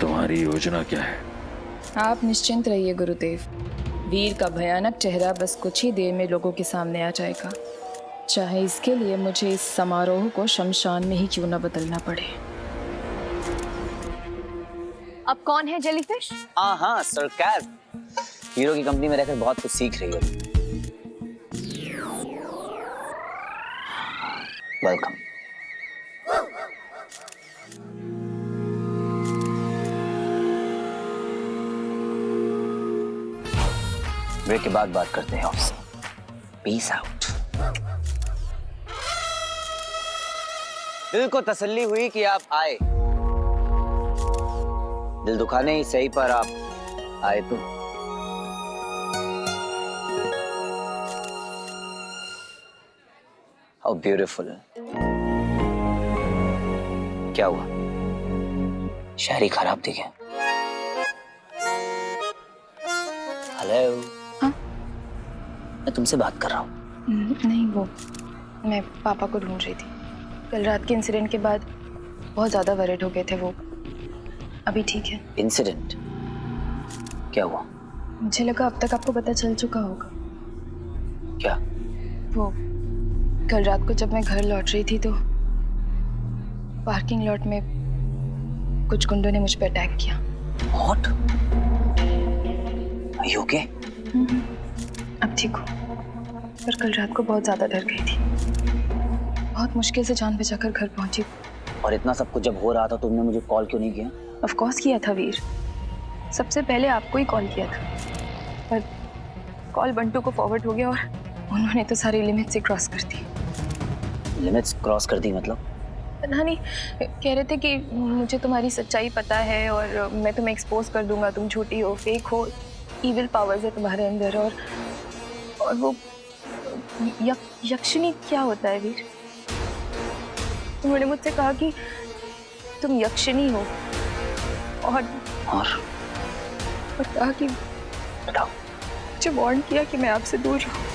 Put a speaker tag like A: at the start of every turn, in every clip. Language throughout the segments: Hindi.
A: तुम्हारी योजना क्या है?
B: आप निश्चिंत रहिए गुरुदेव, वीर का भयानक चेहरा बस कुछ ही देर में लोगों के सामने आ जाएगा, चाहे इसके लिए मुझे इस समारोह को शमशान में ही क्यों न बदलना पड़े।
C: अब कौन है जेलीफिश?
D: हाँ सरकार, हीरो की कंपनी में रहकर बहुत कुछ सीख रही है। वेलकम। ब्रेक के बाद बात करते हैं ऑफिस। Peace out. दिल को तसल्ली हुई कि आप आए, दिल दुखाने ही सही पर आप आए तो। How beautiful. क्या हुआ, शायरी खराब थी क्या? हेलो।
B: हाँ?
D: मैं तुमसे बात कर रहा हूँ।
B: नहीं, वो मैं पापा को ढूंढ रही थी। कल रात के इंसिडेंट के बाद बहुत ज़्यादा वरिड हो गए थे वो। अभी ठीक है।
D: इंसिडेंट क्या हुआ?
B: मुझे लगा अब तक आपको पता चल चुका होगा।
D: क्या?
B: वो कल रात को जब मैं घर लौट रही थी तो पार्किंग लॉट में कुछ गुंडों ने मुझ पर अटैक किया।
D: What? Are you okay?
B: अब ठीक हो, पर कल रात को बहुत ज्यादा डर गई थी। बहुत मुश्किल से जान बचाकर घर पहुंची।
D: और इतना सब कुछ जब हो रहा था तो तुमने मुझे कॉल क्यों नहीं किया?
B: ऑफ कोर्स किया था वीर, सबसे पहले आपको ही कॉल किया था, पर कॉल बंटू को फॉरवर्ड हो गया और उन्होंने तो सारी लिमिट से क्रॉस कर दी।
D: लिमिट्स क्रॉस कर दी मतलब?
B: पता नहीं, कह रहे थे कि मुझे तुम्हारी सच्चाई पता है और मैं तुम्हें एक्सपोज कर दूंगा, तुम झूठी हो, फेक हो, इविल पावर्स है तुम्हारे अंदर। और वो यक्षिणी क्या होता है वीर? उन्होंने मुझसे कहा कि तुम यक्षिणी हो और कहा कि
D: बताओ।
B: मुझे वार्न किया कि मैं आपसे दूर रहूं।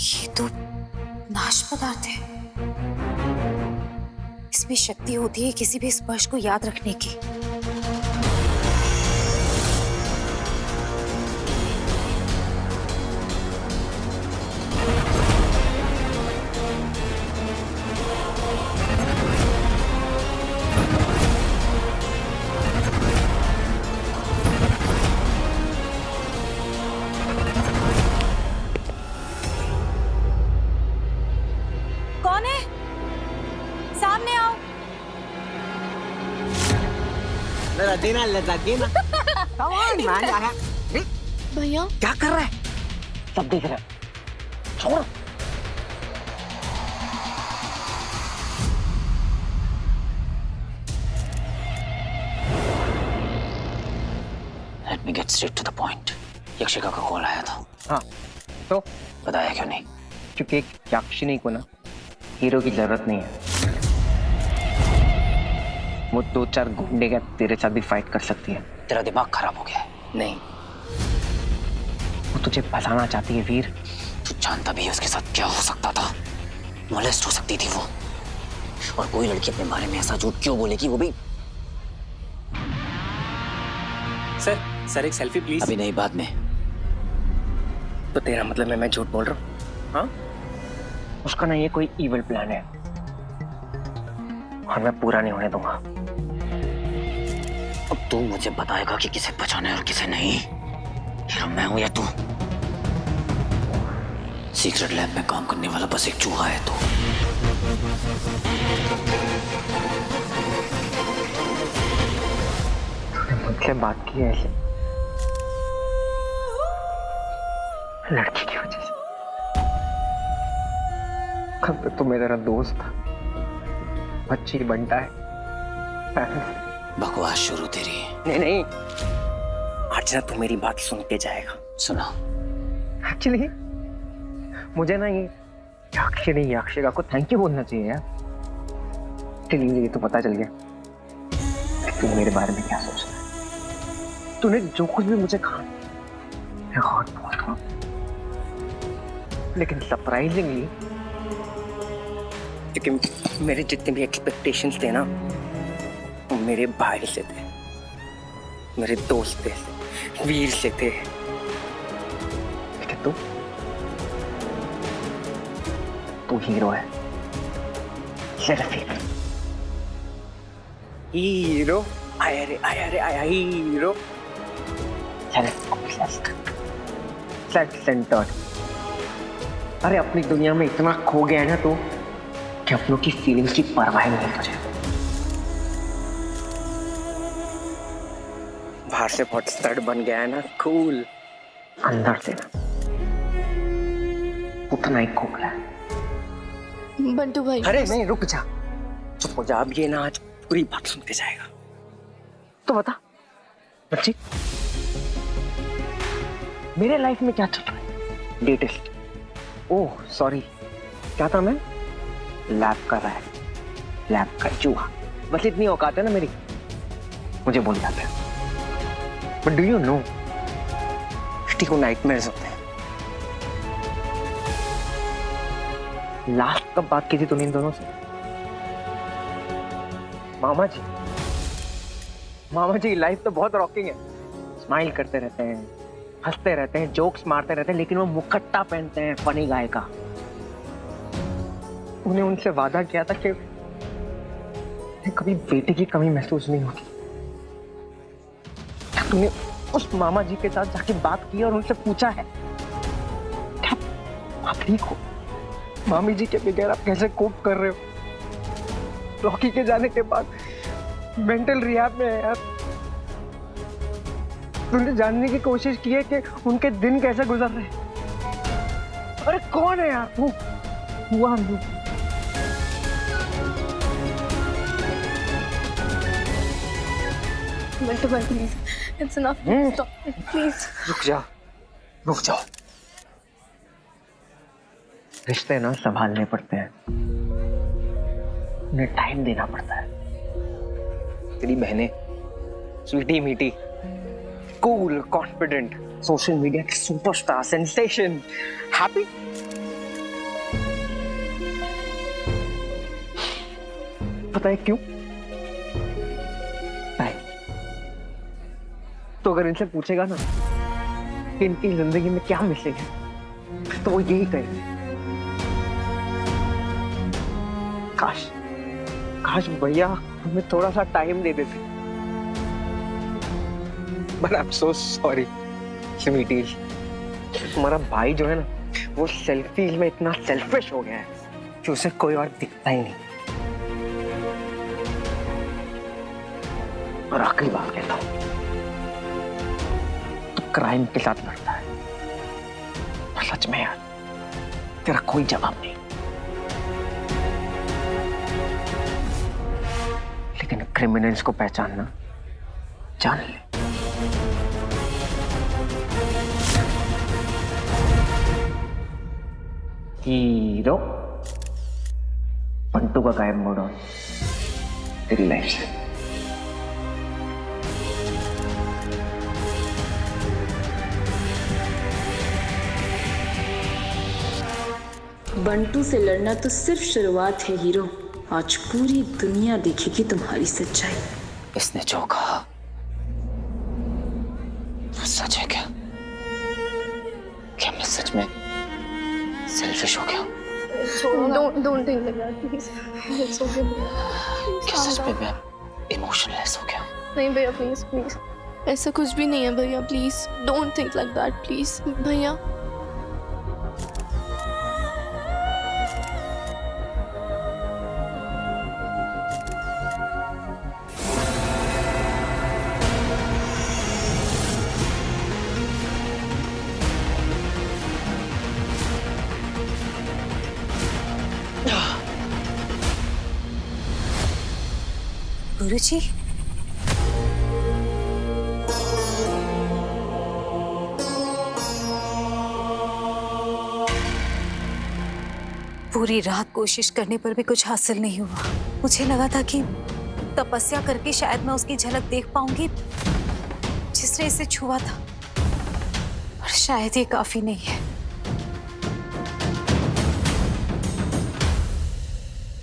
E: ये तो नाश पदार्थ है। इसमें शक्ति होती है किसी भी स्पर्श को याद रखने की। कौन है? सामने आओ।
F: Latina. Come on, man.
E: भैया
F: क्या कर रहा है? सब देख रहा है। छोड़।
D: Let me get straight to the point. यक्षिका का कॉल आया था।
F: हाँ, तो
D: बताया क्यों नहीं?
F: क्योंकि एक यक्षिणी को ना हीरो की जरूरत नहीं है। वो 2-4 गुंडे का तेरे साथ भी फाइट कर सकती है।
D: तेरा दिमाग खराब हो गया है।
F: नहीं, वो तुझे फंसाना चाहती है वीर।
D: तू जानता भी है उसके साथ क्या हो सकता था? मोलेस्ट हो सकती थी वो। और कोई लड़की अपने बारे में ऐसा झूठ क्यों बोलेगी, वो भी?
F: सर एक सेल्फी प्लीज।
D: अभी नहीं, बाद में।
F: तो तेरा मतलब है मैं झूठ बोल रहा हूँ? हाँ? उसका ना ये कोई इविल प्लान है और मैं पूरा नहीं होने दूंगा।
D: अब तू मुझे बताएगा कि किसे बचाना है और किसे नहीं। हीरो मैं हूं या तू? सीक्रेट लैब में काम करने वाला बस एक चूहा है तो।
F: मुझसे बात की है ऐसे लड़की की वजह से। कब तक तो मेरा दोस्त था, बच्ची बनता है।
D: बकवास शुरू तेरी।
F: नहीं नहीं, आज ना तू मेरी बात सुन के जाएगा।
D: सुना।
F: एक्चुअली मुझे ना ये याक्षिका को थैंक यू बोलना चाहिए यार। चलिए ये तो पता चल गया तू मेरे बारे में क्या सोच रहा है। तूने जो कुछ भी मुझे कहा मैं बहुत बोल रहा हूँ, लेकिन सरप्राइजिंगली क्योंकि मेरे जितने भी एक्सपेक्टेशंस थे ना वो मेरे भाई से थे, मेरे दोस्त थे, वीर से थे। लेकिन तू हीरो है, सिर्फ हीरो। आया रे आया रे आया hero. Self obsessed, self centred. अरे अपनी दुनिया में इतना खो गया है ना तू कि अपनों की फीलिंग्स की परवाह नहीं तुझे। बाहर से बहुत स्टड बन गया है ना, कूल, अंदर से ना उतना ही खोखला है।
E: बंटू भाई
F: अरे नहीं रुक जा, चुप हो जा। अब ये ना आज पूरी बात सुनते जाएगा। तो बता बच्ची, मेरे लाइफ में क्या चल रहा है? लेटेस्ट। ओह सॉरी, क्या था मैं? लैब कर रहा है, लैब का चूहा। बस इतनी औकात है ना मेरी, मुझे बोल जाता है। बट डू यू नो को नाइटमेयर्स होते हैं। लास्ट कब बात की थी तूने इन दोनों से? मामा जी लाइफ तो बहुत रॉकिंग है। स्माइल करते रहते हैं, हंसते रहते हैं, जोक्स मारते रहते हैं, लेकिन वो मुखट्टा पहनते हैं फनी गाय का। उन्हें उनसे वादा किया था कि कभी बेटे की कमी महसूस नहीं होगी। क्या तूने उस मामा जी के साथ जाके बात की और उनसे पूछा है क्या आप ठीक हो? मामी जी के बगैर आप कैसे कोप कर रहे हो? रॉकी के जाने के बाद मेंटल रिहैब में है यार। तूने जानने की कोशिश की है कि उनके दिन कैसे गुजर रहे हैं? अरे कौन है यार तू? हुआ
E: बंटू भाई please, it's enough, stop please.
F: रुक जाओ। रिश्ते ना संभालने पड़ते हैं, उन्हें टाइम देना पड़ता है। तेरी बहनें स्वीटी मीठी, कूल, कॉन्फिडेंट, सोशल मीडिया की सुपरस्टार, सेंसेशन, हैप्पी। पता है क्यों? तो अगर इनसे पूछेगा ना कि इनकी जिंदगी में क्या मिसिंग है, तो वो यही कहेंगे, काश भैया हमें थोड़ा सा टाइम दे देते। But I am so sorry sweetie, तुम्हारा भाई जो है ना वो सेल्फीज में इतना सेल्फिश हो गया है कि उसे कोई और दिखता ही नहीं। और आखिरी बात कहता हूं, क्राइम के साथ लड़ता है और सच में यार तेरा कोई जवाब नहीं। लेकिन क्रिमिनल्स को पहचानना जान ले। हीरो पंटू का गायब मोड़ ऑन तेरी लाइफ से।
A: बंटू से लड़ना तो सिर्फ शुरुआत है हीरो। आज पूरी दुनिया देखेगी तुम्हारी सच्चाई।
D: इसने जो कहा वो सच है क्या? क्या मैं सच में सेल्फिश हो गया?
E: Don't think like that, please. It's okay.
D: क्या सच में मैं इमोशनलेस हो गया?
E: नहीं भैया, प्लीज प्लीज, ऐसा कुछ भी नहीं है भैया, please don't think like that, please भैया।
G: गुरुजी, पूरी रात कोशिश करने पर भी कुछ हासिल नहीं हुआ। मुझे लगा था कि तपस्या करके शायद मैं उसकी झलक देख पाऊंगी जिसने इसे छुआ था, और शायद ये काफी नहीं है।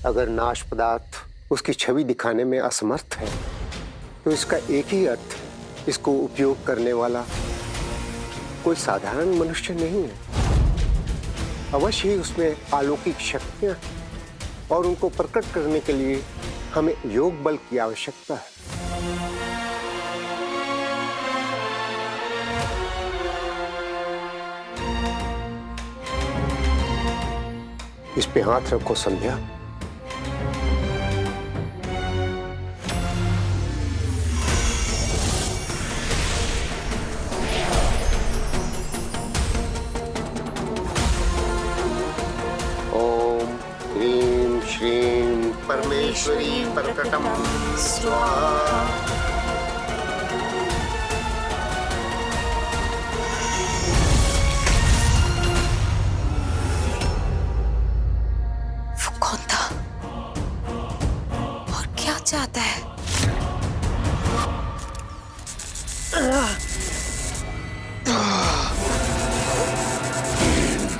H: अगर नाश पदार्थ उसकी छवि दिखाने में असमर्थ है तो इसका एक ही अर्थ, इसको उपयोग करने वाला कोई साधारण मनुष्य नहीं है। अवश्य ही उसमें अलौकिक शक्तियां और उनको प्रकट करने के लिए हमें योग बल की आवश्यकता है। इस पे हाथ रखो संध्या। ओम ह्रीं श्रीं परमेश्वरी प्रकटम स्वाहा।
G: वो कौन था और क्या चाहता है?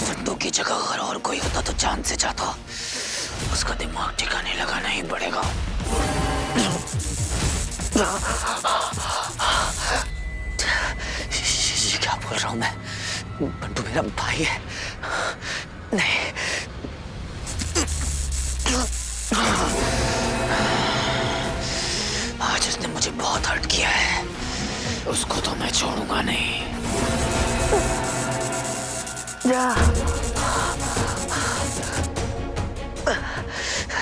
D: बंदूक की जगह अगर और कोई होता तो जान से जाता। उसका दिमाग ठिकाने लगाना ही पड़ेगा। ये क्या बोल रहा हूं मैं? बंटू मेरा भाई है। नहीं, आज उसने मुझे बहुत हर्ट किया है, उसको तो मैं छोड़ूंगा नहीं।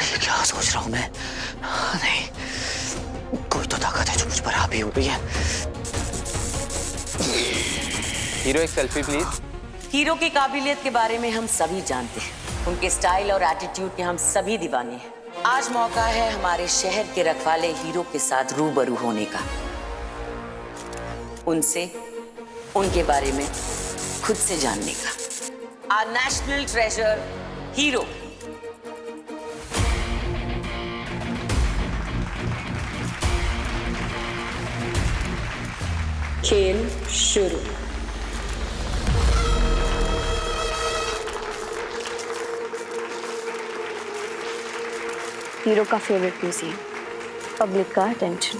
D: ये क्या सोच रहा हूं मैं? नहीं, कोई तो ताकत है जो मुझ पर हावी हो रही है।
F: हीरो एक सेल्फी प्लीज।
I: हीरो की काबिलियत के बारे में हम सभी जानते हैं, उनके स्टाइल और एटीट्यूड के हम सभी दीवाने हैं। आज मौका है हमारे शहर के रखवाले हीरो के साथ रूबरू होने का, उनसे उनके बारे में खुद से जानने का। Our national treasure, hero.
A: खेल शुरू।
E: हीरो का फेवरेट म्यूजियम, पब्लिक का attention.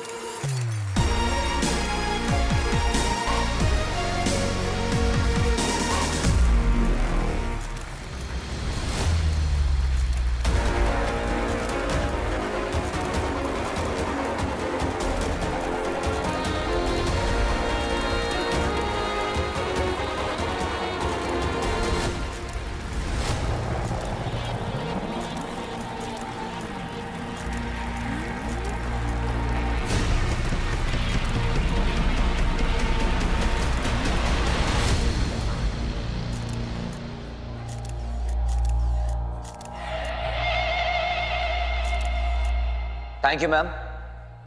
D: Thank you ma'am.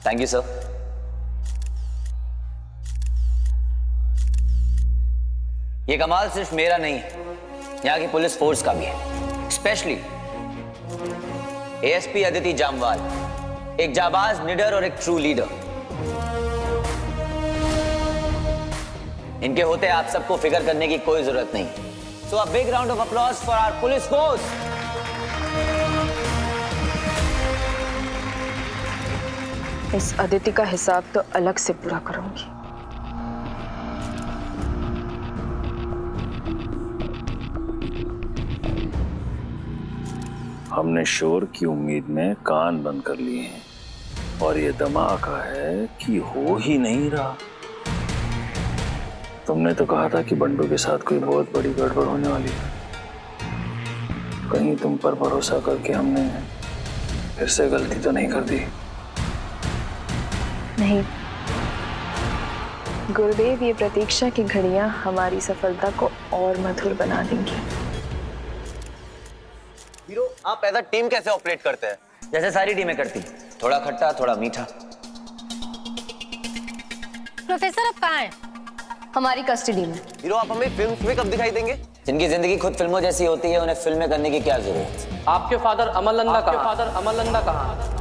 D: Thank you sir. ये कमाल सिर्फ मेरा नहीं है, यहाँ की पुलिस फोर्स का भी है। स्पेशली एएसपी अदिति जामवाल, एक जाबाज, निडर और एक ट्रू लीडर। इनके होते आप सबको फिक्र करने की कोई जरूरत नहीं। So a big round of applause for our police force.
B: इस अदिति का हिसाब तो अलग से पूरा करूंगी।
J: हमने शोर की उम्मीद में कान बंद कर लिए हैं और ये धमाका है कि हो ही नहीं रहा। तुमने तो कहा था कि बंटू के साथ कोई बहुत बड़ी गड़बड़ होने वाली है। कहीं तुम पर भरोसा करके हमने फिर से गलती तो नहीं कर दी?
B: नहीं गुरुदेव, ये प्रतीक्षा की घड़ियां हमारी सफलता को और मधुर बना देंगी।
K: हीरो, आप एज अ टीम कैसे ऑपरेट करते हैं?
D: जैसे सारी टीमें करती, थोड़ा खट्टा थोड़ा मीठा।
C: प्रोफेसर अब कहाँ हैं? हमारी कस्टडी में।
F: हीरो आप हमें फिल्म में कब दिखाई देंगे?
D: जिनकी जिंदगी खुद फिल्मों जैसी होती है उन्हें फिल्में करने की क्या जरूरत है?
K: आपके फादर अमरनंदा कहाँ?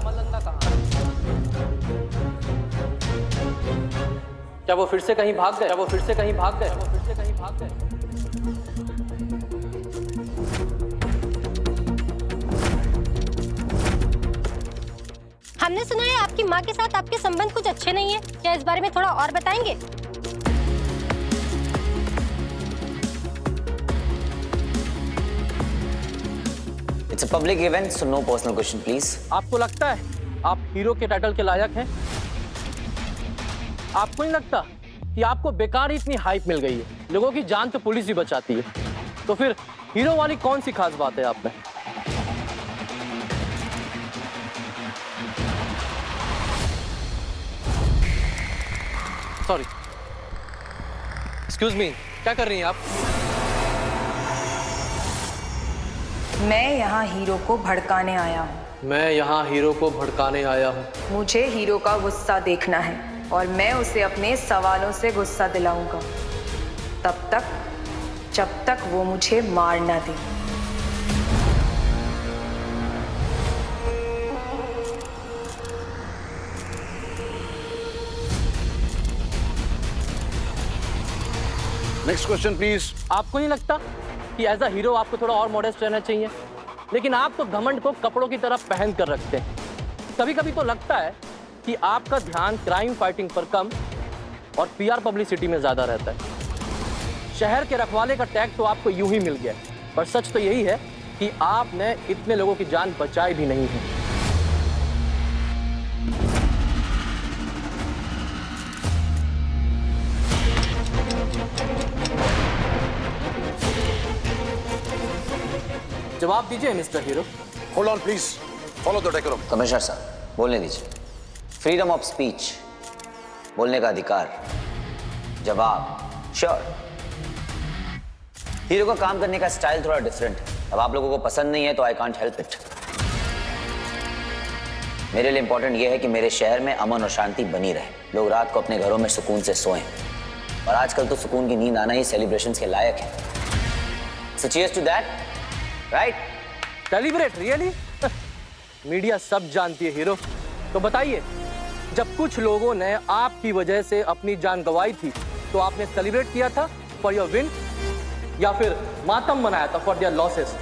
K: क्या वो फिर से कहीं भाग गए?
C: हमने सुना है आपकी माँ के साथ आपके संबंध कुछ अच्छे नहीं है। क्या इस बारे में थोड़ा और बताएंगे?
D: It's a public event, so no personal question, please.
K: आपको लगता है आप हीरो के टाइटल के लायक हैं? आपको नहीं लगता कि आपको बेकार ही इतनी हाइप मिल गई है? लोगों की जान तो पुलिस ही बचाती है, तो फिर हीरो वाली कौन सी खास बात है आप में? सॉरी, एक्सक्यूज मी, क्या कर रही हैं आप?
B: मैं यहाँ हीरो को भड़काने आया हूँ। मुझे हीरो का गुस्सा देखना है और मैं उसे अपने सवालों से गुस्सा दिलाऊंगा, तब तक जब तक वो मुझे मार ना दे।
J: Next question please.
K: आपको नहीं लगता कि एज अ हीरो आपको थोड़ा और मॉडेस्ट रहना चाहिए? लेकिन आप तो घमंड को कपड़ों की तरह पहन कर रखते हैं। कभी कभी तो लगता है कि आपका ध्यान क्राइम फाइटिंग पर कम और पीआर पब्लिसिटी में ज्यादा रहता है। शहर के रखवाले का टैग तो आपको यूं ही मिल गया, पर सच तो यही है कि आपने इतने लोगों की जान बचाई भी नहीं है। जवाब दीजिए mister hero.
J: Hold on please, follow the decorum.
D: Commissioner साहब, बोलने दीजिए। फ्रीडम ऑफ स्पीच, बोलने का अधिकार। जवाब श्योर। हीरो का काम करने का स्टाइल थोड़ा डिफरेंट है। अब आप लोगों को पसंद नहीं है तो आई कांट हेल्प इट। मेरे लिए इंपॉर्टेंट यह है कि मेरे शहर में अमन और शांति बनी रहे, लोग रात को अपने घरों में सुकून से सोएं। और आजकल तो सुकून की नींद आना ही सेलिब्रेशंस के लायक है। So cheers to that. Right?
K: Celebrate really? Media सब जानती है हीरो। तो बताइए, जब कुछ लोगों ने आपकी वजह से अपनी जान गंवाई थी तो आपने सेलिब्रेट किया था फॉर योर विन या फिर मातम मनाया था फॉर देयर लॉसेस?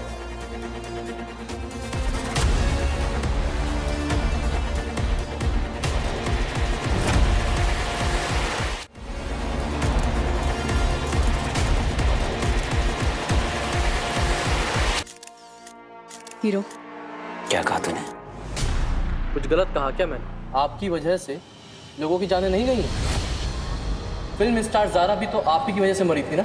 B: हीरो,
D: क्या कहा तूने?
K: कुछ गलत कहा क्या मैंने? आपकी वजह से लोगों की जानें नहीं गई। फिल्म स्टार ज़ारा भी तो आप ही की वजह से मरी थी ना?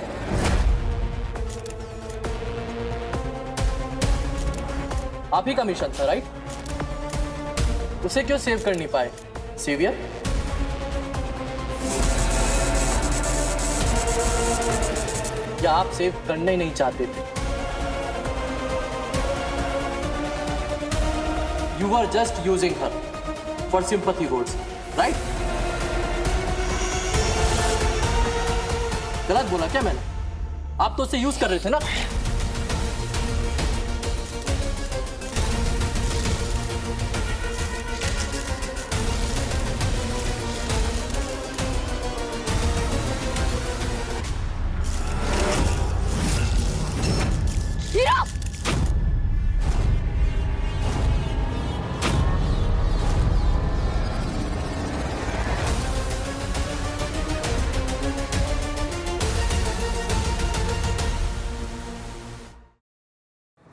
K: आप ही का मिशन था, राइट? उसे क्यों सेव कर नहीं पाए? सेवियर? या आप सेव करना ही नहीं चाहते थे? You were just using her for sympathy votes, right? गलत बोला क्या मैंने? आप तो उसे यूज कर रहे थे ना?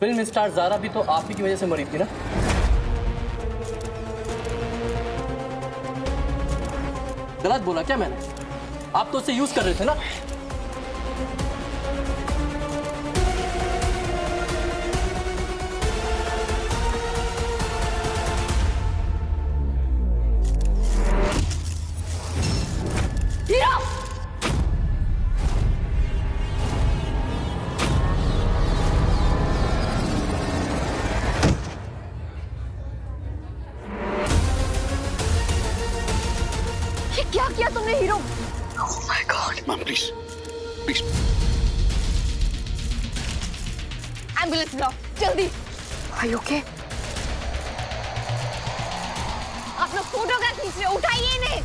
K: फिल्म स्टार ज़ारा भी तो आप ही की वजह से मरी थी ना? गलत बोला क्या मैंने? आप तो उसे यूज कर रहे थे ना?
L: Ma'am please please.
E: एम्बुलेंस बुलाओ जल्दी।
G: Are you okay?
E: आप लोग फोटोग्राफ खींच रहे हो, उठाइए इन्हें।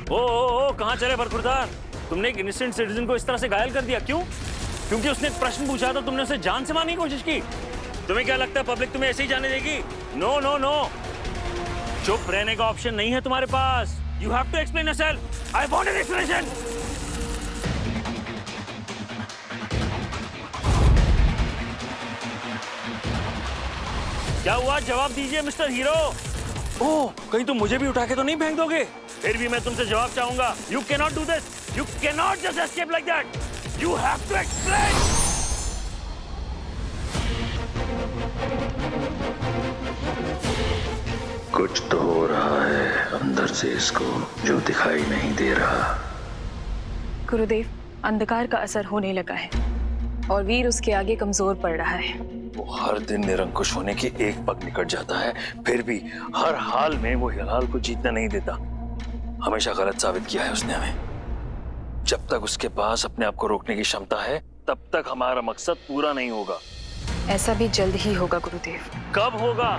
J: ओ कहाँ चले बरखुरदार? तुमने एक इनोसेंट सिटीजन को इस तरह से घायल कर दिया, क्यों? क्योंकि उसने एक प्रश्न पूछा था, तुमने उसे जान से मारने की कोशिश की। तुम्हें क्या लगता है पब्लिक तुम्हें ऐसे ही जाने देगी? नो नो नो, चुप रहने का ऑप्शन नहीं है तुम्हारे पास। You have to explain yourself. I want an explanation. क्या हुआ, जवाब दीजिए मिस्टर हीरो। ओह, कहीं तुम मुझे भी उठा के तो नहीं फेंक दोगे? फिर भी मैं तुमसे जवाब चाहूंगा। You can not do this, you can not just escape like that, you have to explain. कुछ तो हो रहा है अंदर से इसको, जो दिखाई नहीं दे रहा।
B: गुरुदेव, अंधकार का असर होने लगा है और वीर उसके आगे कमजोर पड़ रहा है।
J: वो हर दिन निरंकुश होने की एक पग निकट जाता है, फिर भी हर हाल में वो हिलाल को जीतने नहीं देता। हमेशा गलत साबित किया है उसने हमें। जब तक उसके पास अपने आप को रोकने की क्षमता है, तब तक हमारा मकसद पूरा नहीं होगा।
B: ऐसा भी जल्द ही होगा गुरुदेव।
J: कब होगा?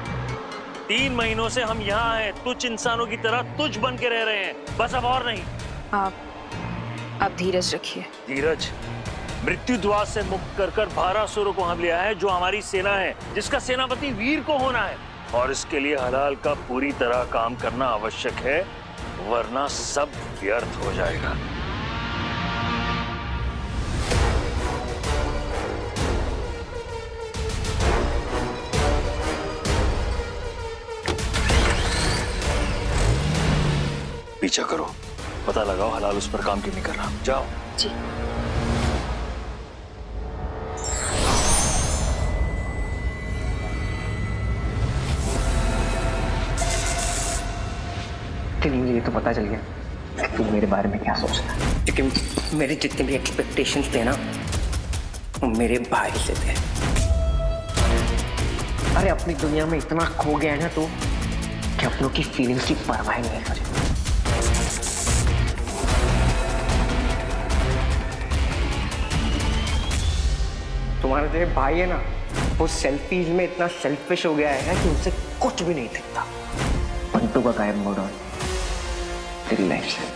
J: 3 महीनों से हम यहाँ हैं, तुच्छ इंसानों की तरह तुच्छ बन के रह रहे हैं, बस अब और नहीं।
B: आप धीरज रखिए।
J: धीरज? मृत्यु द्वार से मुक्त कर कर 12 असुरों को हम लिया है, जो हमारी सेना है, जिसका सेनापति वीर को होना है। और इसके लिए हलाल का पूरी तरह काम करना आवश्यक है, वरना सब व्यर्थ हो जाएगा। पीछा करो, पता लगाओ हलाल उस पर काम क्यों नहीं कर रहा। जाओ।
B: जी।
F: मुझे ये तो पता चल गया तू मेरे बारे में क्या सोच रहा है, लेकिन मेरे जितने भी एक्सपेक्टेशंस थे ना, वो मेरे भाई से थे। अरे अपनी दुनिया में इतना खो गया है ना तू, कि अपनों की फीलिंग्स की परवाह नहीं करे। तुम्हारा जो भाई है ना, वो सेल्फीज में इतना सेल्फिश हो गया है कि उसे कुछ भी नहीं दिखता। पंटू का गायब मोड ऑन तेरी लाइफ से।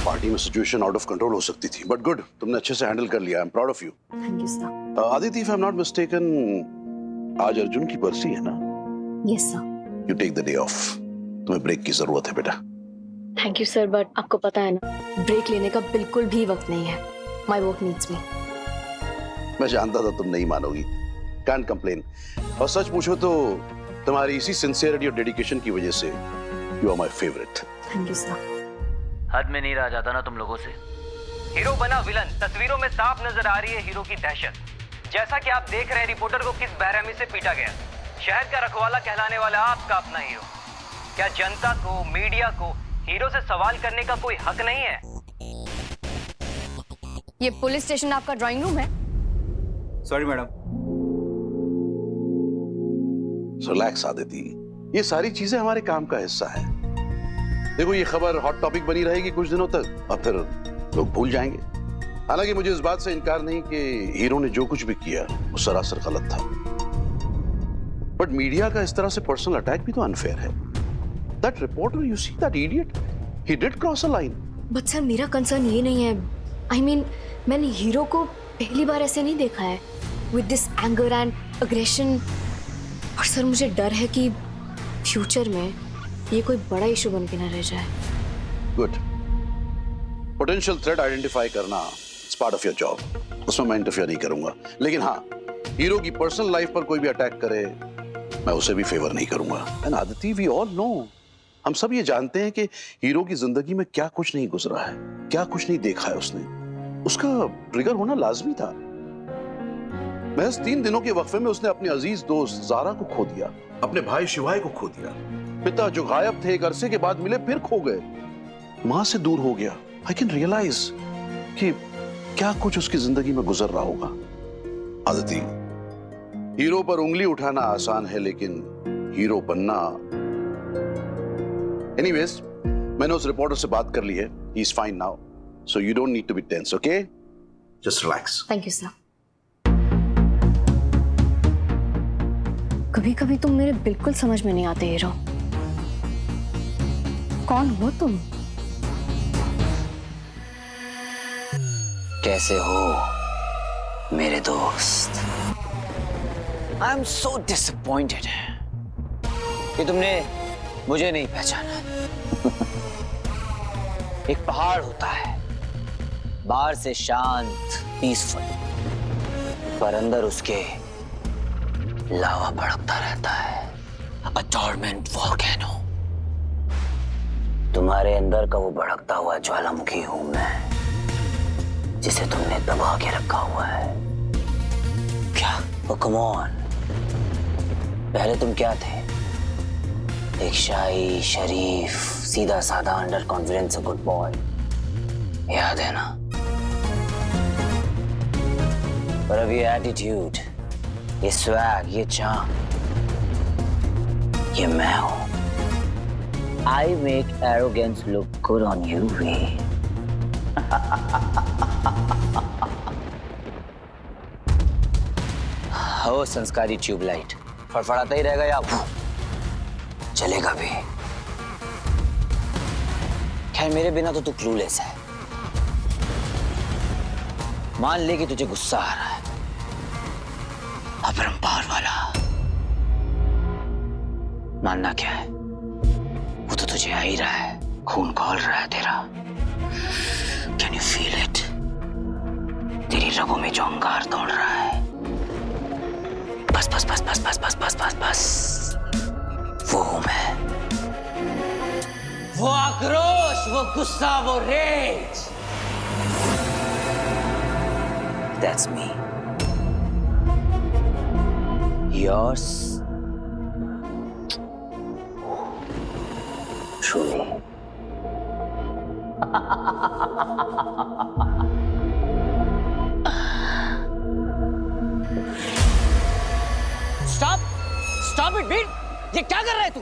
L: पार्टी में सिचुएशन आउट ऑफ कंट्रोल हो सकती थी, बट गुड, तुमने अच्छे से हैंडल कर लिया। I am proud of you.
E: Thank you sir.
L: Aditi, if I am not mistaken, आज अर्जुन की बरसी है ना?
E: Yes sir.
L: You take the day off. तुम्हें ब्रेक की जरूरत है बेटा।
E: थैंक यू सर, बट आपको पता है ना, ब्रेक लेने का बिल्कुल भी वक्त नहीं है। माय वर्क नीड्स मी।
L: मैं जानता था तुम नहीं मानोगी। Can't complain. और सच पूछो तो तुम्हारी इसी सिंसियरिटी और डेडिकेशन की वजह से you are my favourite.
E: Thank you sir.
M: हद में नहीं रहा जाता ना तुम लोगों से। हीरो बना विलन, तस्वीरों में साफ नजर आ रही है हीरो की दहशत। जैसा कि आप देख रहे हैं, रिपोर्टर को किस बेरहमी से पीटा गया। शहर का रखवाला कहलाने वाला आपका अपना हीरो। क्या जनता को, मीडिया को हीरो से सवाल करने का कोई हक नहीं है?
E: ये पुलिस स्टेशन आपका ड्राइंग रूम है?
N: Sorry madam.
L: रिलैक्स आदिति, ये सारी चीजें हमारे काम का हिस्सा है। देखो, ये खबर हॉट टॉपिक बनी रहेगी कुछ दिनों तक और फिर लोग भूल जाएंगे। हालांकि मुझे इस बात से इनकार नहीं कि हीरो ने जो कुछ भी किया वो सरासर गलत था, बट मीडिया का इस तरह से पर्सनल अटैक भी तो अनफेयर है। That reporter, you see that idiot, he did cross a line.
E: But sir, मेरा कंसर्न ये नहीं है। आई मीन, मैंने हीरो को पहली बार ऐसे नहीं देखा है, with this anger and aggression. और सर, मुझे डर है कि फ्यूचर में ये कोई बड़ा इशू बन के ना रह जाए।
L: गुड। पोटेंशियल थ्रेट आइडेंटिफाई करना it's part of your job, उसमें मैं इंटरफेयर नहीं करूंगा। लेकिन हाँ, हीरो की पर्सनल लाइफ पर कोई भी अटैक करे, मैं उसे भी फेवर नहीं करूंगा। And Aditi, we all know, हम सब ये जानते हैं कि हीरो की जिंदगी में क्या कुछ नहीं गुजरा है, क्या कुछ नहीं देखा है उसने। उसका ट्रिगर होना लाजमी था। महज 3 दिनों के वक्फे में उसने अपने अजीज दोस्त जारा को खो दिया, अपने भाई शिवाय को खो दिया, पिता जो गायब थे एक अरसे के बाद मिले फिर खो गए, मां से दूर हो गया। आई कैन रियलाइज कि क्या कुछ उसकी जिंदगी में गुजर रहा होगा। आदिति, हीरो पर उंगली उठाना आसान है, लेकिन हीरो बनना। एनीवेज, मैंने उस रिपोर्टर से बात कर ली है। He is fine now, so you don't need to be tense, okay? Just relax.
E: Thank you sir. कभी कभी तुम मेरे बिल्कुल समझ में नहीं आते हीरो। कौन हो तुम?
D: कैसे हो मेरे दोस्त? आई एम सो डिसअपॉइंटेड कि तुमने मुझे नहीं पहचाना। एक पहाड़ होता है, बाहर से शांत, पीसफुल, पर अंदर उसके लावा भड़कता रहता है। A dormant volcano। तुम्हारे अंदर का वो भड़कता हुआ ज्वालामुखी हूं मैं, जिसे तुमने दबा के रखा हुआ है। क्या Oh, come on. पहले तुम क्या थे? एक शाही, शरीफ, सीधा साधा, अंडर कॉन्फिडेंस गुड बॉय। याद है ना? पर अब ये एटीट्यूड, ये स्वैग, ये चार्म, ये मैं हूं। I make arrogance look good on you, Veer. हो संस्कारी ट्यूबलाइट, फड़फड़ाता ही रहेगा या चलेगा भी? खैर मेरे बिना तो तू क्लूलेस है। मान ले कि तुझे गुस्सा आ रहा है, अपरंपार वाला। मानना क्या है? वो तो तुझे आ ही रहा है, खून खौल रहा है तेरा। Can you feel it? तेरी रगों में जो अंगार दौड़ रहा है। बस बस बस बस बस बस बस बस बस वो हूं मैं। वो आक्रोश, वो गुस्सा, वो rage, that's me. Yours truly. Stop it, Veer! ये क्या कर रहा है तू?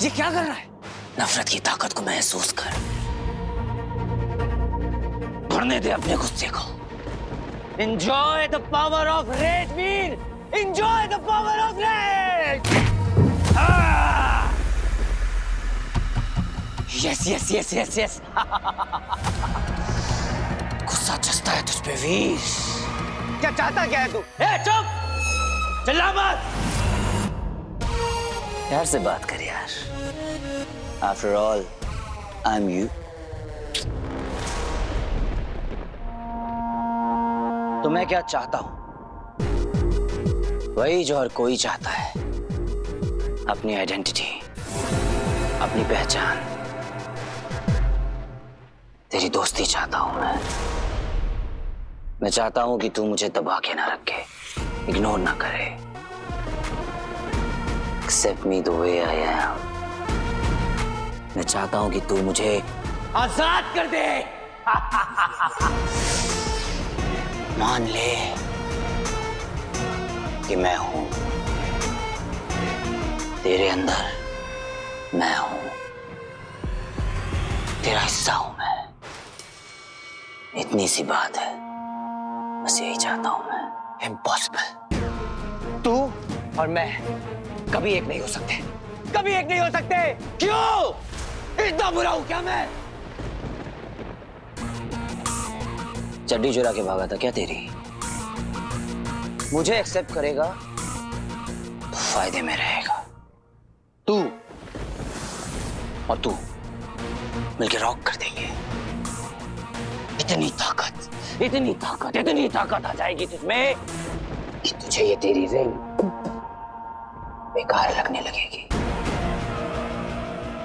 D: ये क्या कर रहा है? नफरत की ताकत को महसूस कर। भरने दे अपने गुस्से को। Enjoy the power of rage, Veer! Enjoy the power of rage! Yes, yes, yes, yes, yes. गुस्सा चस्ता है तुझ पे, वीर। क्या चाहता क्या है तू? चुप! चिल्ला मत! प्यार से बात कर यार। After all, I'm you. तो मैं क्या चाहता हूं? वही जो हर कोई चाहता है। अपनी आइडेंटिटी, अपनी पहचान। तेरी दोस्ती चाहता हूं मैं चाहता हूं कि तू मुझे दबा के ना रखे, इग्नोर ना करे। Accept me the way I am. मैं चाहता हूं कि तू मुझे आजाद कर दे। मान ले कि मैं हूं तेरे अंदर, मैं हूं तेरा हिस्सा हूं मैं। इतनी सी बात है, बस यही चाहता हूं मैं। इम्पॉसिबल। तू और मैं कभी एक नहीं हो सकते, कभी एक नहीं हो सकते। क्यों? इतना बुरा हूं क्या मैं? चड्डी चुरा के भागा था क्या तेरी? मुझे एक्सेप्ट करेगा तो फायदे में रहेगा। तू और तू मिलकर रॉक कर देंगे। इतनी ताकत, इतनी ताकत, इतनी ताकत आ जाएगी तुझमें कि तुझे ये तेरी रिंग बेकार लगने लगेगी।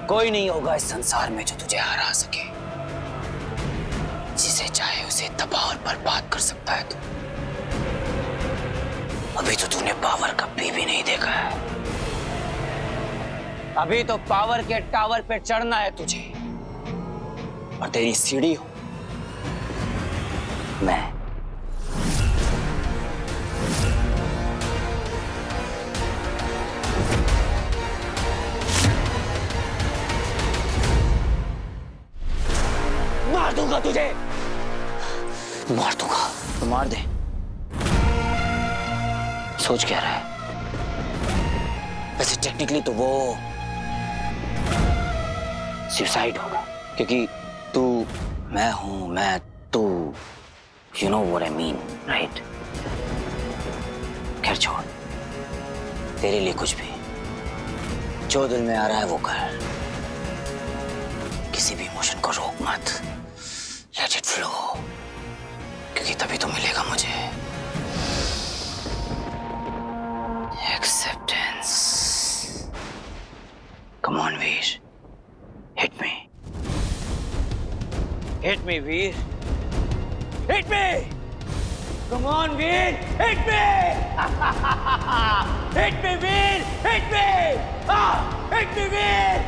D: कोई नहीं होगा इस संसार में जो तुझे हरा सके। जिसे चाहे उसे तबाह और बर्बाद कर सकता है तू। अभी तो तूने पावर कभी भी नहीं देखा है। अभी तो पावर के टावर पे चढ़ना है तुझे, और तेरी सीढ़ी हो मैं। मार दूंगा तुझे, मार दूंगा। तो मार दे। सोच क्या रहा है? वैसे टेक्निकली तो वो सुसाइड होगा, क्योंकि तू मैं हूं, मैं तू। You know what I mean, right? खैर छोड़, तेरे लिए कुछ भी जो दिल में आ रहा है वो कर। किसी भी इमोशन को रोक मत, let it flow, क्योंकि तभी तो मिलेगा मुझे acceptance. Come on, Veer, hit me. Hit me, Veer. Hit me!
O: Come on, Veer! Hit me! Hit me, Veer! Hit me! Hit me, Veer!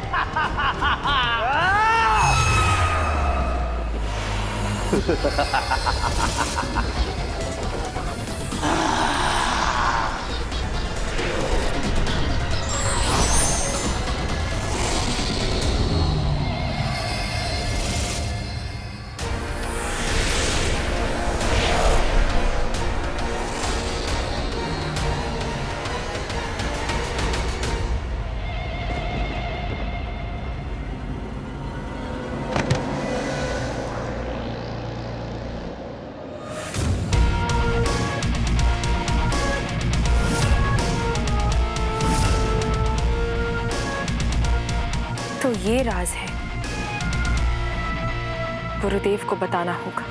G: तो ये राज है, गुरुदेव को बताना होगा।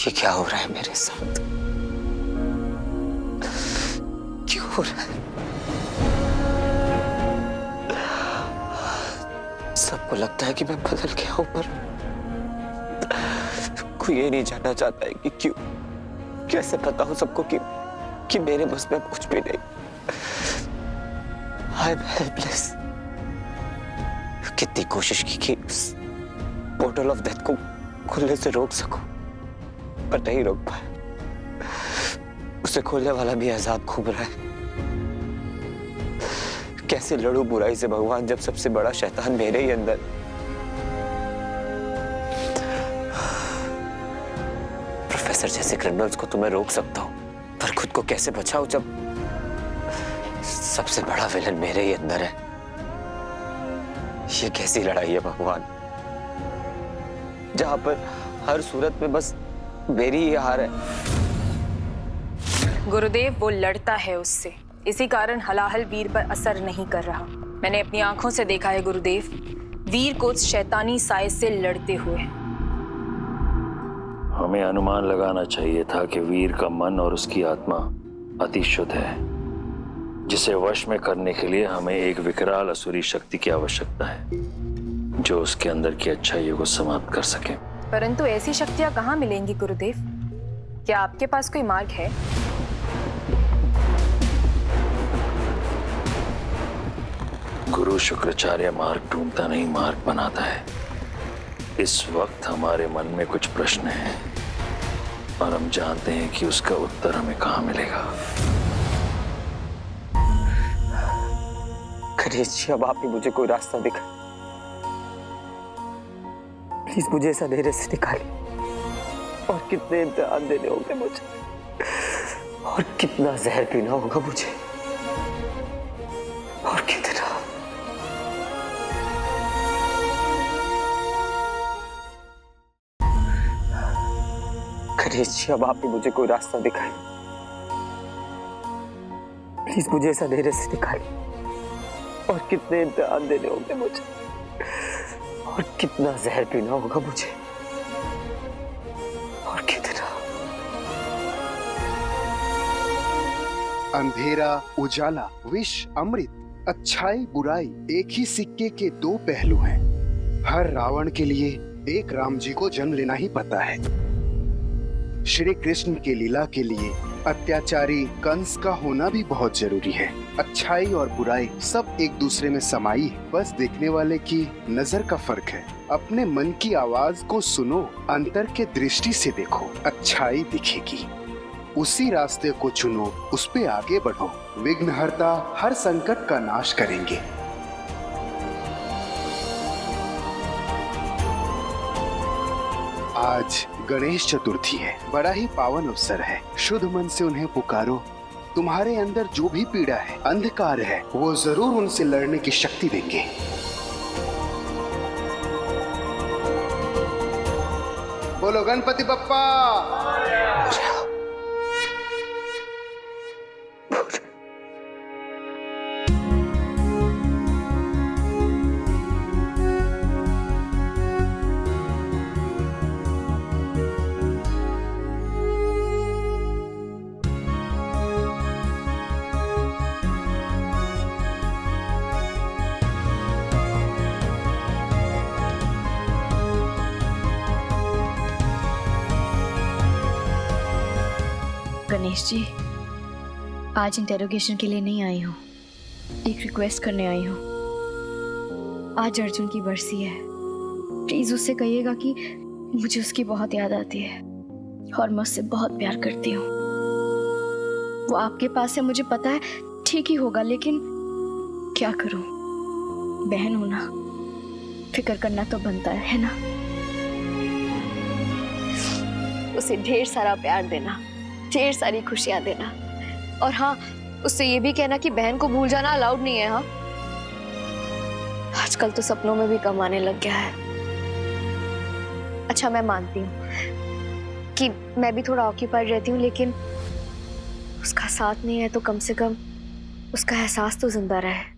D: ये क्या हो रहा है मेरे साथ? क्यों हो रहा है? सबको लगता है कि मैं बदल गया हूं, पर कोई ये नहीं जानना चाहता है कि क्यों। कैसे पता हो सबको कि मेरे बस में कुछ भी नहीं। I am helpless. कितनी कोशिश की कि उस पोर्टल ऑफ डेथ को खुलने से रोक सकूं, पर नहीं रोक पाया। उसे खोलने वाला भी आजाद घूम रहा है। कैसे लड़ूं बुराई से भगवान, जब सबसे बड़ा शैतान मेरे ही अंदर। प्रोफेसर जैसे क्रिमिनल्स को तो मैं रोक सकता हूं, पर खुद को कैसे बचाऊं जब सबसे बड़ा विलन मेरे ही अंदर है। ये कैसी लड़ाई है भगवान, जहां पर हर सूरत में बस मेरी ही हार है।
B: गुरुदेव वो लड़ता है उससे, इसी कारण हलाहल वीर पर असर नहीं कर रहा। मैंने अपनी आंखों से देखा है गुरुदेव, वीर को उस शैतानी साए से लड़ते हुए।
J: हमें अनुमान लगाना चाहिए था कि वीर का मन और उसकी आत्मा अति शुद्ध है, जिसे वश में करने के लिए हमें एक विकराल असुरी शक्ति की आवश्यकता है, जो उसके अंदर की अच्छाइयों को समाप्त कर सके।
B: परंतु ऐसी शक्तियां कहाँ मिलेंगी गुरुदेव? क्या आपके पास कोई मार्ग है?
J: गुरु शुक्राचार्य मार्ग ढूंढता नहीं, मार्ग बनाता है। इस वक्त हमारे मन में कुछ प्रश्न हैं और हम जानते हैं कि उसका उत्तर हमें कहाँ मिलेगा।
D: गणेश जी, अब आप ही मुझे कोई रास्ता दिखाएं। प्लीज मुझे इस अंधेरे से निकालिए। और कितने इम्तिहान देने होंगे मुझे, और कितना जहर पीना होगा मुझे, और कितना। गणेश जी, अब आप ही मुझे कोई रास्ता दिखाएं। प्लीज मुझे इस अंधेरे से निकालिए। और कितने इम्तिहान देने होंगे मुझे, और कितना जहर पीना होगा मुझे, और कितना।
P: अंधेरा उजाला, विष अमृत, अच्छाई बुराई एक ही सिक्के के दो पहलू हैं। हर रावण के लिए एक राम जी को जन्म लेना ही पता है। श्री कृष्ण के लीला के लिए अत्याचारी कंस का होना भी बहुत जरूरी है। अच्छाई और बुराई सब एक दूसरे में समाई है, बस देखने वाले की नजर का फर्क है। अपने मन की आवाज को सुनो, अंतर के दृष्टि से देखो, अच्छाई दिखेगी। उसी रास्ते को चुनो, उस पे आगे बढ़ो। विघ्नहर्ता हर संकट का नाश करेंगे। आज गणेश चतुर्थी है, बड़ा ही पावन अवसर है। शुद्ध मन से उन्हें पुकारो। तुम्हारे अंदर जो भी पीड़ा है, अंधकार है, वो जरूर उनसे लड़ने की शक्ति देंगे। बोलो गणपति बप्पा।
E: गणेश जी, आज इंटेरोगेशन के लिए नहीं आई हूँ, एक रिक्वेस्ट करने आई हूँ। आज अर्जुन की बरसी है, प्लीज उससे कहिएगा कि मुझे उसकी बहुत याद आती है और मैं उससे बहुत प्यार करती हूँ। वो आपके पास है, मुझे पता है, ठीक ही होगा, लेकिन क्या करूँ, बहन हो ना, फिक्र करना तो बनता है ना। उसे ढेर सारा प्यार देना, ढेर सारी खुशियां देना, और हाँ, उससे ये भी कहना कि बहन को भूल जाना अलाउड नहीं है। हाँ, आजकल तो सपनों में भी कम आने लग गया है। अच्छा, मैं मानती हूँ कि मैं भी थोड़ा ऑक्यूपाइड रहती हूँ, लेकिन उसका साथ नहीं है तो कम से कम उसका एहसास तो जिंदा रहे।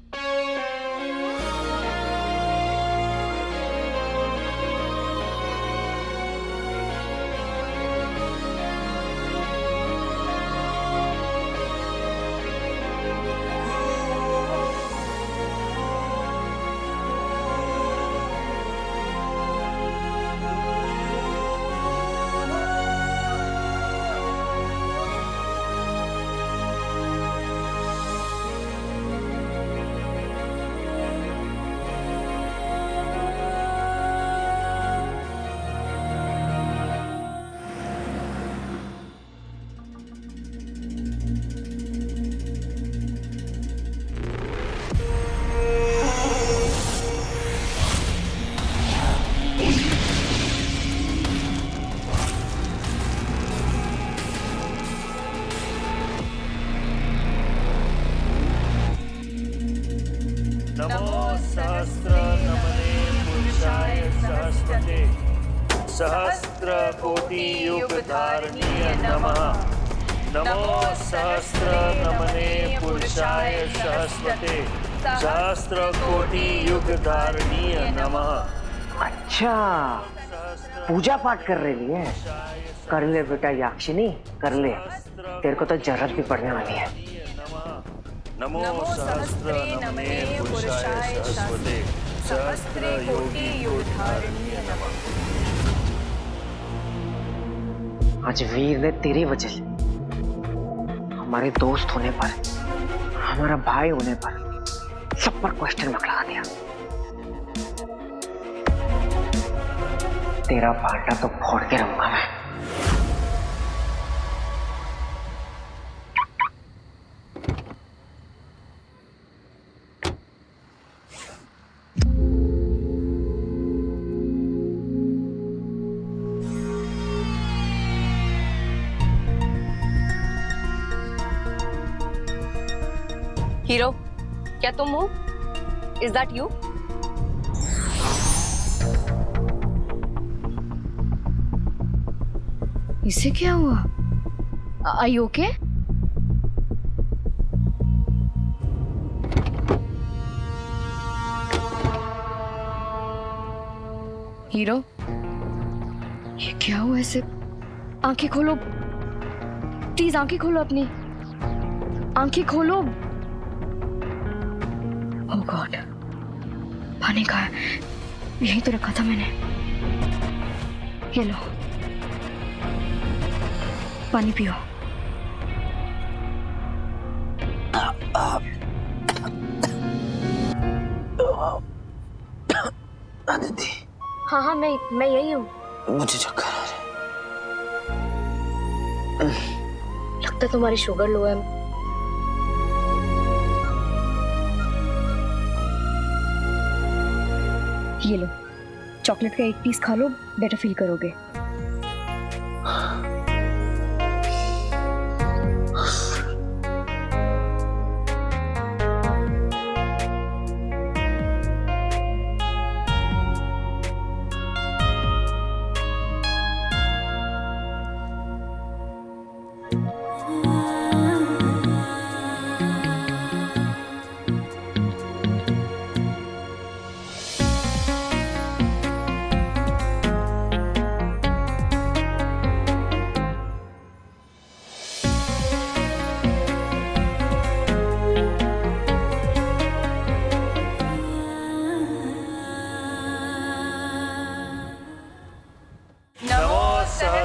J: सहस्त्र कोटि युग धारणीय नमः। नमो सहस्त्र नमने पुरुषाय सहस्वते सहस्त्र कोटि युग धारणीय नमः।
F: अच्छा, पूजा पाठ कर रही है, कर ले बेटा याक्षिनी, कर ले, तेरे को तो जरूरत भी पड़ने वाली है।
J: नमो सहस्त्र नमने पुरुषाय सहस्वते सहस्त्र कोटि युग धारणीय नमः।
F: आज वीर ने तेरी वजह से हमारे दोस्त होने पर, हमारा भाई होने पर सब पर क्वेश्चन मार्क लगा दिया। तेरा भांडा तो फोड़ के रहूंगा मैं।
E: हीरो, क्या तुम हो? Is that you? इसे क्या हुआ? Are you okay? हीरो, ये क्या हुआ ऐसे? आंखें खोलो, प्लीज आंखें खोलो, अपनी आंखें खोलो। ओह गॉड, पानी कहाँ है? यहीं तो रखा था मैंने। ये लो, पानी पियो।
D: आदिति।
E: हाँ हाँ, मैं यही हूँ।
D: मुझे चक्कर आ रहा है।
E: लगता है तुम्हारी शुगर लो है। ये लो, चॉकलेट का एक पीस खा लो, बेटर फील करोगे।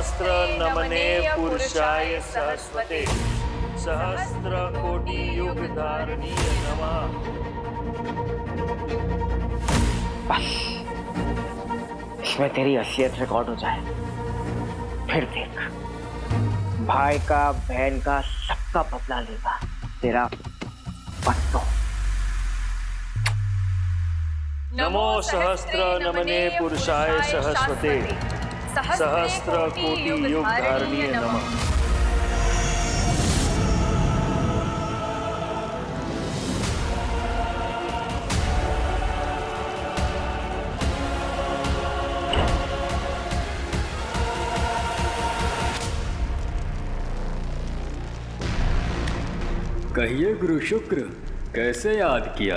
J: सहस्र नमने पुरुषाय सहस्वते सहस्र कोटि युग धारणीय नमः।
F: इसमें तेरी असलियत रिकॉर्ड हो जाए, फिर देख भाई का बहन का सबका बदला लेगा तेरा पत्तो।
J: नमो सहस्र नमने पुरुषाय सहस्वते सहस्र कोटि युग धारणीय नमः।
Q: कहिए गुरु शुक्र, कैसे याद किया?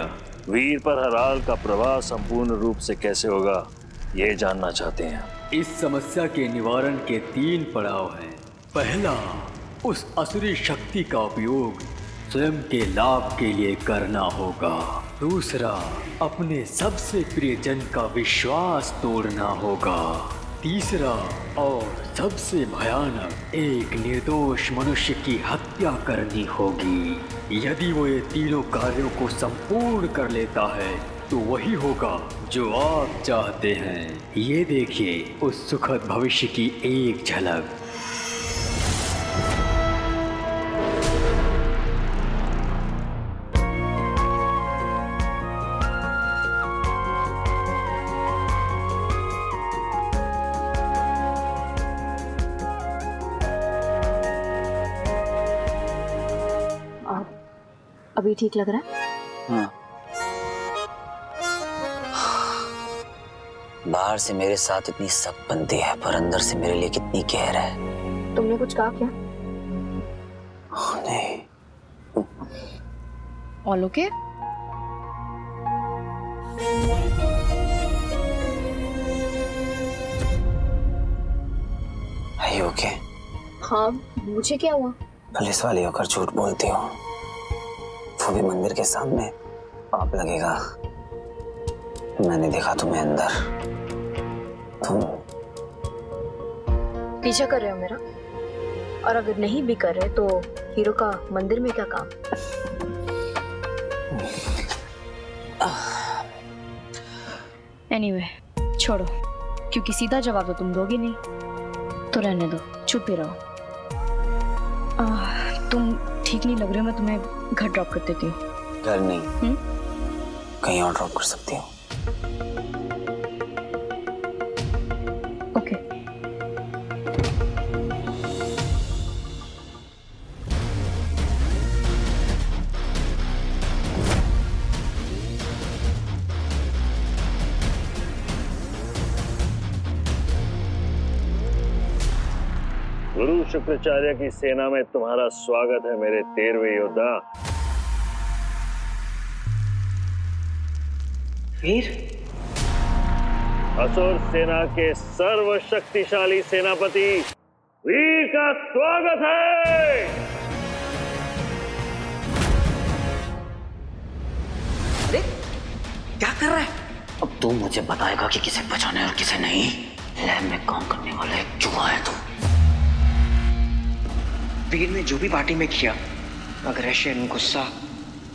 J: वीर पर हराल का प्रभाव संपूर्ण रूप से कैसे होगा ये जानना चाहते हैं।
Q: इस समस्या के निवारण के 3 पड़ाव हैं। पहला, उस असुरी शक्ति का उपयोग स्वयं के लाभ के लिए करना होगा। दूसरा, अपने सबसे प्रियजन का विश्वास तोड़ना होगा। तीसरा और सबसे भयानक, एक निर्दोष मनुष्य की हत्या करनी होगी। यदि वो ये तीनों कार्यों को संपूर्ण कर लेता है तो वही होगा जो आप चाहते हैं। ये देखिए उस सुखद भविष्य की एक झलक।
E: अभी ठीक लग रहा है?
D: हाँ। बाहर से मेरे साथ इतनी सख्त बनती है पर अंदर से मेरे लिए कितनी कहर है।
E: तुमने कुछ कहा क्या?
D: नहीं।
B: All okay?
D: Are you okay?
E: हाँ, मुझे क्या हुआ?
D: पुलिस वाली होकर झूठ बोलती हो, वो भी मंदिर के सामने। पाप लगेगा। मैंने देखा तुम्हें अंदर। तुम
E: पीछा कर रहे हो मेरा? और अगर नहीं भी कर रहे तो हीरो का मंदिर में क्या काम?
B: एनीवे, छोड़ो, क्योंकि सीधा जवाब तो तुम दोगे नहीं, तो रहने दो, चुप ही रहो। तुम ठीक नहीं लग रहे हो, मैं तुम्हें घर ड्रॉप कर देती हूँ।
D: घर नहीं, कहीं और ड्रॉप कर सकती हो।
B: ओके।
J: गुरु शुक्राचार्य की सेना में तुम्हारा स्वागत है मेरे 13वें योद्धा।
F: वीर,
J: असुर सेना के सर्वशक्तिशाली सेनापति वीर का स्वागत है।
F: अरे क्या कर रहा है?
D: अब तू मुझे बताएगा कि किसे बचाना है और किसे नहीं। लैब में काम करने वाला एक चूहा है तू।
F: वीर ने जो भी पार्टी में किया, अग्रेशन, गुस्सा,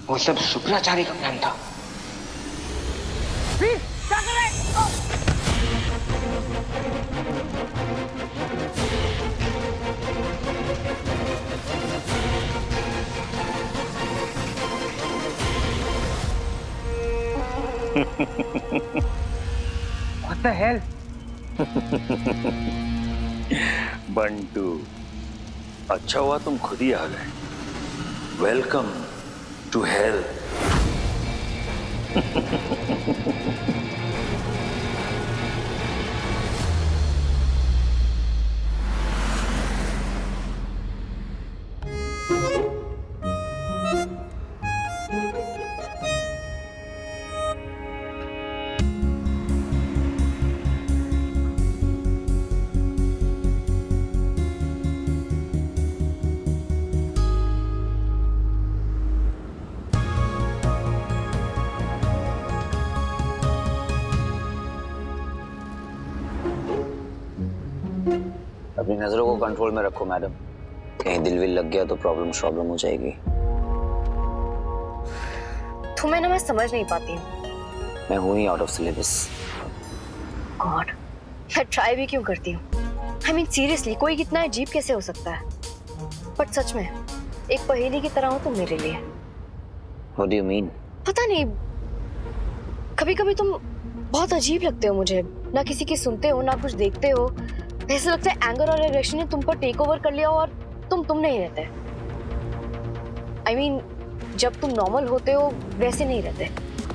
F: वो सब शुक्राचार्य का प्लान था। वीर, क्या कर रहे हैं? What the hell?
J: बंटू, अच्छा हुआ तुम खुद ही आ गए। Welcome to hell.
D: अपनी नजरों को कंट्रोल में रखो मैडम, कहीं दिल विल लग गया तो प्रॉब्लम हो जाएगी।
E: तुम्हें ना मैं समझ नहीं पाती हूँ।
D: मैं हूं ही आउट ऑफ सिलेबस।
E: गॉड, मैं ट्राई भी क्यों करती हूँ? आई मीन सीरियसली, कोई कितना अजीब कैसे हो सकता है? बट सच में एक पहेली की तरह हो तुम मेरे लिए।
D: What do you mean?
E: पता नहीं, कभी कभी तुम बहुत अजीब लगते हो मुझे। ना किसी की सुनते हो, ना कुछ देखते हो। ऐसा लगता है एंगर और एग्रेशन ने तुम पर टेक ओवर कर लिया और तुम नहीं रहते। आई मीन जब तुम नॉर्मल होते हो वैसे नहीं रहते।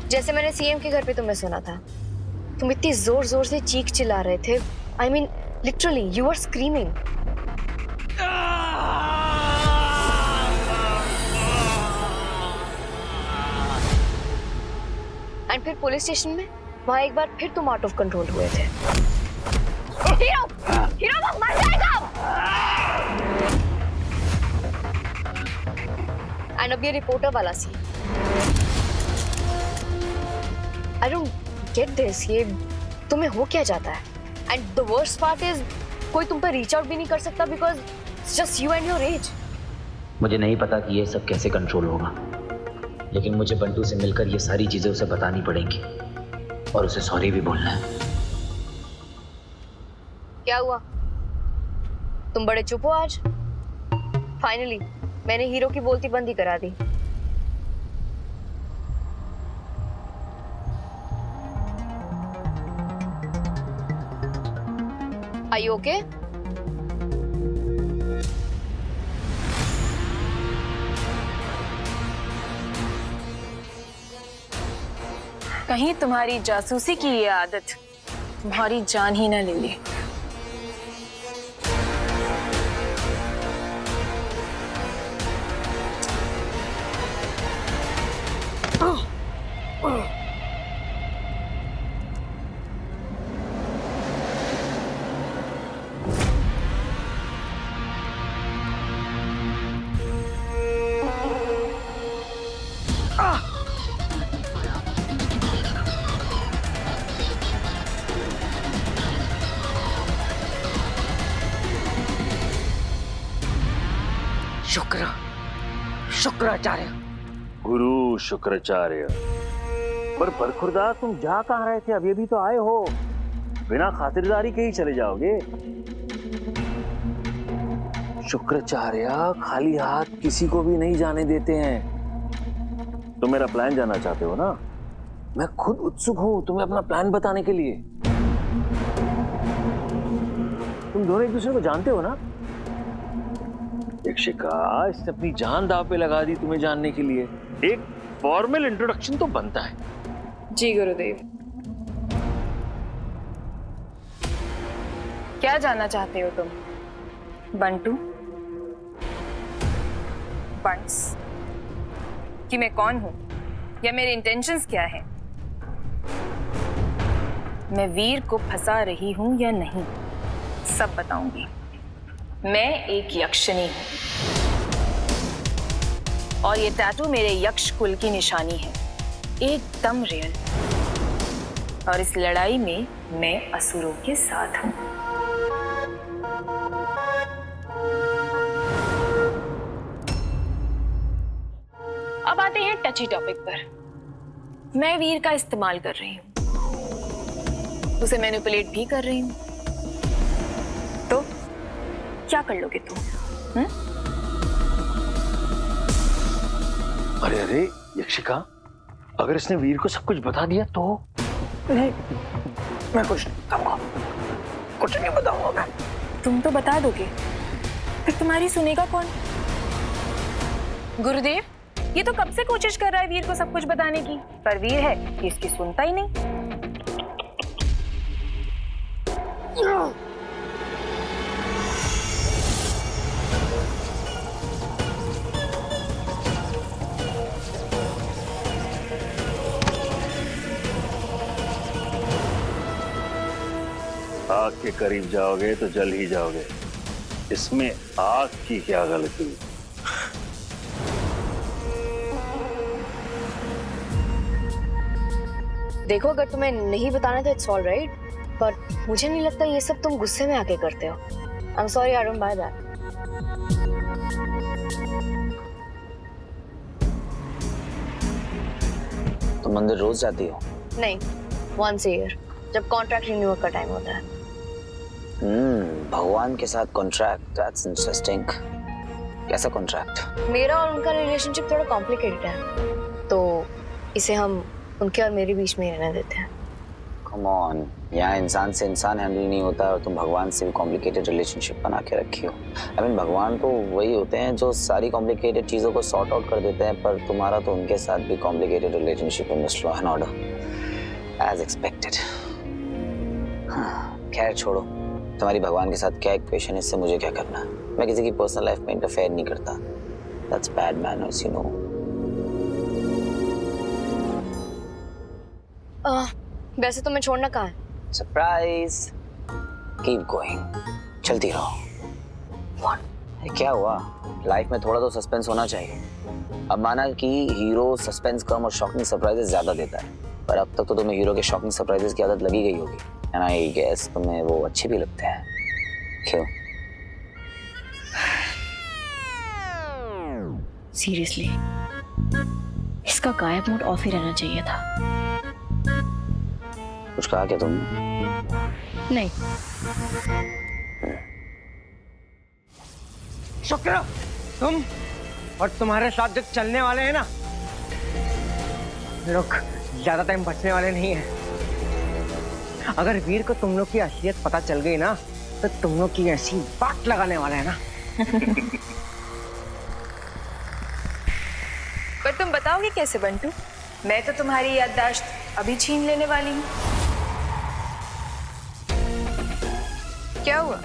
E: जैसे मैंने सीएम के घर पे तुम्हें सुना था, तुम इतनी जोर जोर से चीख चिल्ला रहे थे। I mean literally you are screaming. And फिर पुलिस स्टेशन में वहां एक बार फिर तुम आउट ऑफ कंट्रोल हुए थे। हीरो वो मर जाएगा। एंड अब ये रिपोर्टर वाला सी। I don't get this. ये तुम्हें हो क्या जाता है? And the worst part is कोई तुम पर रीच आउट भी नहीं कर सकता because it's just you and your age.
D: मुझे नहीं पता कि ये सब कैसे कंट्रोल होगा, लेकिन मुझे बंटू से मिलकर ये सारी चीजें उसे बतानी पड़ेंगी और उसे सॉरी भी बोलना है।
E: क्या हुआ? तुम बड़े चुप हो आज। फाइनली मैंने हीरो की बोलती बंद ही करा दी। Are you okay?
B: कहीं तुम्हारी जासूसी की ये आदत तुम्हारी जान ही ना ले ले।
J: शुक्राचार्य। गुरु शुक्राचार्य। पर बरखुरदार तुम जा कहाँ रहे थे? अभी तो आए हो, बिना खातिरदारी के ही चले जाओगे? शुक्राचार्य खाली हाथ किसी को भी नहीं जाने देते हैं। तुम मेरा प्लान जानना चाहते हो ना? मैं खुद उत्सुक हूं तुम्हें अपना प्लान बताने के लिए। तुम दोनों एक दूसरे को जानते हो ना? यक्षिका, इसने अपनी जान दांव पे लगा दी तुम्हें जानने के लिए। एक फॉर्मल इंट्रोडक्शन तो बनता है।
B: जी गुरुदेव। क्या जानना चाहते हो तुम? बंटू, बंट्स, कि मैं कौन हूं या मेरे इंटेंशंस क्या हैं? मैं वीर को फंसा रही हूं या नहीं, सब बताऊंगी। मैं एक यक्षिनी हूं और ये टैटू मेरे यक्ष कुल की निशानी है, एकदम रियल। और इस लड़ाई में मैं असुरों के साथ हूं। अब आते हैं टची टॉपिक पर। मैं वीर का इस्तेमाल कर रही हूं, उसे मैनिपुलेट भी कर रही हूं। तो क्या कर लोगे तुम?
J: अरे अरे यक्षिका, अगर इसने वीर को सब कुछ बता दिया तो?
B: नहीं, मैं कुछ नहीं बताऊंगा मैं। तुम तो बता दोगे, फिर तुम्हारी सुनेगा कौन? गुरुदेव, ये तो कब से कोशिश कर रहा है वीर को सब कुछ बताने की, पर वीर है कि इसकी सुनता ही नहीं।
J: आग के करीब जाओगे तो जल ही जाओगे। इसमें आग की क्या गलती?
E: देखो, अगर तुम्हें नहीं बताना तो इट्स ऑल राइट, पर मुझे नहीं लगता ये सब तुम गुस्से में आके करते हो। I'm sorry, I don't buy that.
D: तुम मंदिर रोज जाती हो?
E: नहीं, once a year, जब कॉन्ट्रैक्ट रिन्यूअल का टाइम होता है।
D: भगवान के साथ कॉन्ट्रैक्ट, दैट्स इंटरेस्टिंग। कैसा कॉन्ट्रैक्ट?
E: मेरा और उनका रिलेशनशिप थोड़ा कॉम्प्लिकेटेड है, तो इसे हम उनके और मेरे बीच में ही रहने देते हैं।
D: कम ऑन, यहाँ इंसान से इंसान हैंडल नहीं होता और तुम भगवान से भी कॉम्प्लिकेटेड रिलेशनशिप बना के रखी हो। आई मीन भगवान तो वही होते हैं जो सारी कॉम्प्लिकेटेड चीज़ों को सॉर्ट आउट कर देते हैं, पर तुम्हारा तो उनके साथ भी कॉम्प्लिकेटेड रिलेशनशिप है, miss law and order, as expected. खैर छोड़ो, तुम्हारी भगवान के साथ क्या इक्वेशन है, इससे मुझे क्या करना? मैं किसी की पर्सनल लाइफ में इंटरफेयर नहीं करता। That's bad manners, you know.
E: वैसे तुम्हें छोड़ना कहाँ है?
D: सरप्राइज। कीप गोइंग, चलती रहो। अरे क्या हुआ? लाइफ में थोड़ा तो सस्पेंस होना चाहिए। अब माना कि हीरो सस्पेंस कम और शॉकिंग सरप्राइजेस ज्यादा देता है, पर अब तक तो तुम्हें हीरो के शॉकिंग सरप्राइजेस की आदत लगी गई होगी, एंड आई गेस तुम्हें वो अच्छे भी लगते हैं। क्यों?
A: सीरियसली, इसका गायब मूड ऑफ ही रहना चाहिए था।
D: कुछ कहा क्या तुमने?
A: नहीं।
F: शुक्र तुम और तुम्हारे साथ जो चलने वाले हैं ना, लोग ज्यादा टाइम बचने वाले नहीं हैं। अगर वीर को तुम लोग की असलियत पता चल गई ना, तो तुम लोग की ऐसी बात लगाने वाले हैं ना।
B: पर तुम बताओगे कैसे बंटू? मैं तो तुम्हारी याददाश्त अभी छीन लेने वाली हूँ। क्या हुआ?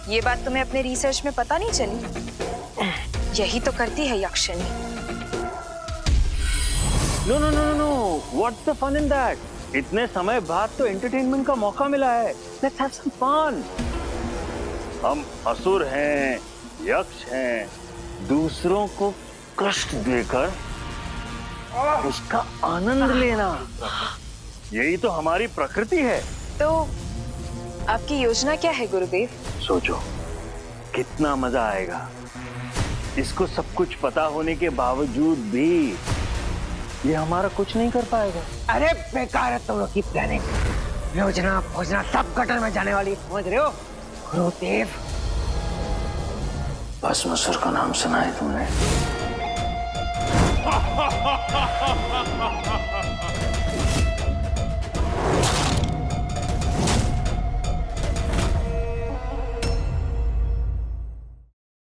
B: ये बात तुम्हें अपने रिसर्च में पता नहीं चली? यही तो करती है Yakshini.
J: No no no no no, what's the fun in that? इतने समय बाद तो एंटरटेनमेंट का मौका मिला है, लेट्स हैव सम फन। हम असुर हैं, यक्ष हैं, दूसरों को कष्ट देकर उसका आनंद लेना, यही तो हमारी प्रकृति है।
B: तो आपकी योजना क्या है गुरुदेव?
J: सोचो कितना मजा आएगा। इसको सब कुछ पता होने के बावजूद भी ये हमारा कुछ नहीं कर पाएगा।
F: अरे बेकार है तुम लोग की प्लानिंग। योजना भोजना सब गटर में जाने वाली, समझ रहे हो गुरुदेव?
J: भस्मासुर का नाम सुना है तुमने?